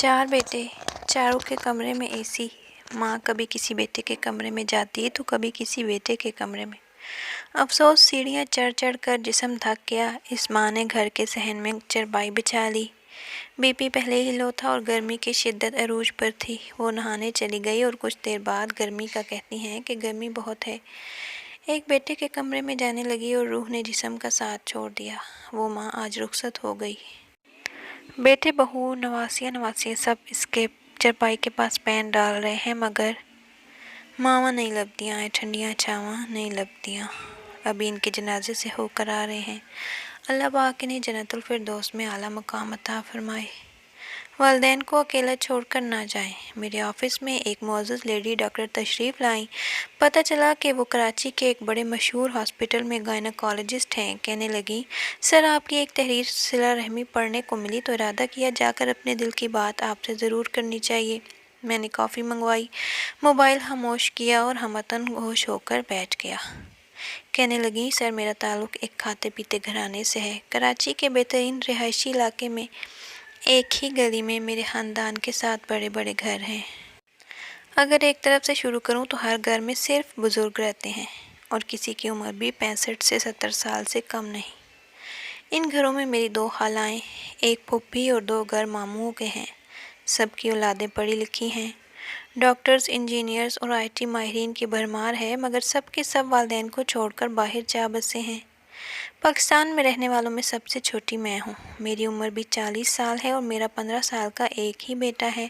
4 बेटे, चारों के कमरे में एसी। माँ कभी किसी बेटे के कमरे में जाती तो कभी किसी बेटे के कमरे में। अफसोस सीढ़ियाँ चढ़ चढ़ कर जिस्म थक गया। इस माँ ने घर के सहन में चरपाई बिछा ली। बीपी पहले ही लो था और गर्मी की शिद्दत अरूज पर थी। वो नहाने चली गई और कुछ देर बाद गर्मी का कहती हैं कि गर्मी बहुत है। एक बेटे के कमरे में जाने लगी और रूह ने जिस्म का साथ छोड़ दिया। वो माँ आज रुखसत हो गई। बेटे बहू नवासिया सब इसके चरपाई के पास पैन डाल रहे हैं, मगर मावा नहीं लभदियाँ, ठंडियाँ छावां नहीं लभदियाँ। अभी इनके जनाजे से होकर आ रहे हैं। अल्लाह पाक इन्हें जन्नतुल फिरदौस में आला मकाम अता फरमाए। वालिदैन को अकेला छोड़कर ना जाएं। मेरे ऑफिस में एक मुअज़्ज़ज़ लेडी डॉक्टर तशरीफ़ लाई। पता चला कि वो कराची के एक बड़े मशहूर हॉस्पिटल में गायनोकोलॉजिस्ट हैं। कहने लगी, सर आपकी एक तहरीर सिला रहमी पढ़ने को मिली तो इरादा किया जाकर अपने दिल की बात आपसे ज़रूर करनी चाहिए। मैंने कॉफ़ी मंगवाई, मोबाइल खामोश किया और हमतन होश होकर बैठ गया। कहने लगी, सर मेरा ताल्लुक़ एक खाते पीते घराने से है। कराची के बेहतरीन रिहायशी इलाके में एक ही गली में मेरे ख़ानदान के 7 बड़े बड़े घर हैं। अगर एक तरफ से शुरू करूं तो हर घर में सिर्फ बुज़ुर्ग रहते हैं और किसी की उम्र भी 65 से 70 साल से कम नहीं। इन घरों में मेरी 2 खालाएँ, एक फूफी और 2 घर मामूओं के हैं। सबकी औलादें पढ़ी लिखी हैं। डॉक्टर्स, इंजीनियर्स और IT माहिरीन की भरमार है, मगर सब के सब वालिदैन को छोड़कर बाहर जा बसे हैं। पाकिस्तान में रहने वालों में सबसे छोटी मैं हूँ। मेरी उम्र भी 40 साल है और मेरा 15 साल का एक ही बेटा है।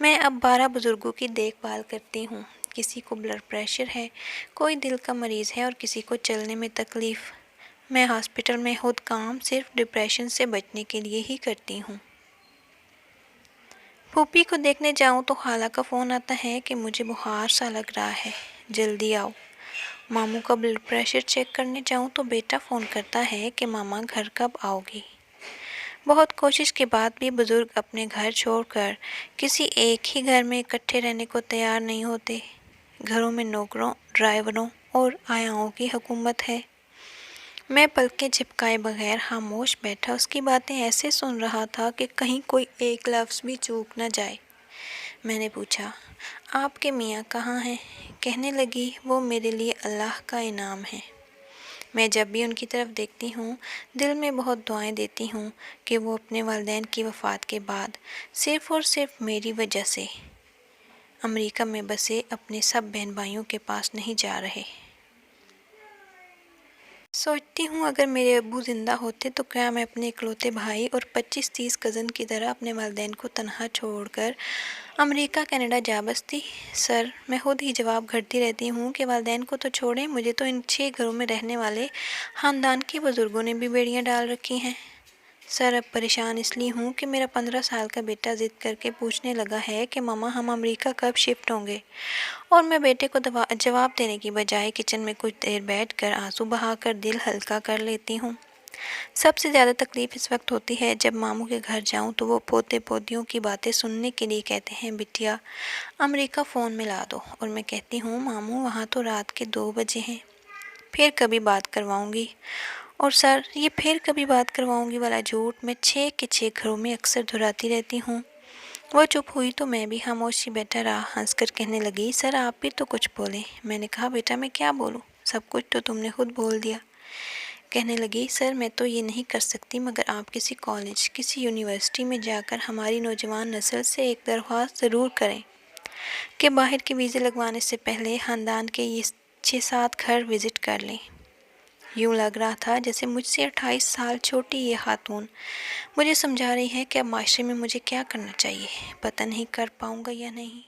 मैं अब 12 बुज़ुर्गों की देखभाल करती हूँ। किसी को ब्लड प्रेशर है, कोई दिल का मरीज़ है और किसी को चलने में तकलीफ़। मैं हॉस्पिटल में खुद काम सिर्फ डिप्रेशन से बचने के लिए ही करती हूँ। फूफी को देखने जाऊँ तो खाला का फ़ोन आता है कि मुझे बुखार सा लग रहा है, जल्दी आओ। मामू का ब्लड प्रेशर चेक करने जाऊँ तो बेटा फ़ोन करता है कि मामा घर कब आओगी। बहुत कोशिश के बाद भी बुज़ुर्ग अपने घर छोड़कर किसी एक ही घर में इकट्ठे रहने को तैयार नहीं होते। घरों में नौकरों, ड्राइवरों और आयाओं की हुकूमत है। मैं पलकें झपकाए बगैर खामोश बैठा उसकी बातें ऐसे सुन रहा था कि कहीं कोई एक लफ्ज़ भी चूक न जाए। मैंने पूछा, आपके मियाँ कहाँ हैं? कहने लगी, वो मेरे लिए अल्लाह का इनाम है। मैं जब भी उनकी तरफ देखती हूँ दिल में बहुत दुआएं देती हूँ कि वो अपने वालिदैन की वफ़ात के बाद सिर्फ़ और सिर्फ मेरी वजह से अमेरिका में बसे अपने सब बहन भाइयों के पास नहीं जा रहे। सोचती हूँ अगर मेरे अब्बू ज़िंदा होते तो क्या मैं अपने इकलौते भाई और 25-30 कज़न की तरह अपने वालिदैन को तनहा छोड़कर अमेरिका कनाडा जा बसती। सर मैं खुद ही जवाब घड़ती रहती हूँ कि वालिदैन को तो छोड़ें, मुझे तो इन 6 घरों में रहने वाले ख़ानदान के बुज़ुर्गों ने भी बेड़ियाँ डाल रखी हैं। सर अब परेशान इसलिए हूँ कि मेरा 15 साल का बेटा ज़िद करके पूछने लगा है कि मामा हम अमेरिका कब शिफ्ट होंगे, और मैं बेटे को जवाब देने की बजाय किचन में कुछ देर बैठकर आंसू बहाकर दिल हल्का कर लेती हूँ। सबसे ज़्यादा तकलीफ़ इस वक्त होती है जब मामू के घर जाऊँ तो वो पोते पोतियों की बातें सुनने के लिए कहते हैं, बिटिया अमेरिका फ़ोन मिला दो, और मैं कहती हूँ मामू वहाँ तो रात के 2 बजे हैं, फिर कभी बात करवाऊँगी। और सर ये फिर कभी बात करवाऊँगी वाला झूठ मैं 6 के 6 घरों में अक्सर दोहराती रहती हूँ। वो चुप हुई तो मैं भी खामोशी बैठा रहा। हंसकर कहने लगी, सर आप भी तो कुछ बोलें। मैंने कहा, बेटा मैं क्या बोलूँ, सब कुछ तो तुमने खुद बोल दिया। कहने लगी, सर मैं तो ये नहीं कर सकती, मगर आप किसी कॉलेज, किसी यूनिवर्सिटी में जाकर हमारी नौजवान नस्ल से एक दरख्वास्त ज़रूर करें कि बाहर के वीज़े लगवाने से पहले ख़ानदान के ये 6-7 घर विज़िट कर लें। यूँ लग रहा था जैसे मुझसे 28 साल छोटी ये खातून मुझे समझा रही है कि अब माशरे में मुझे क्या करना चाहिए। पता नहीं कर पाऊँगा या नहीं।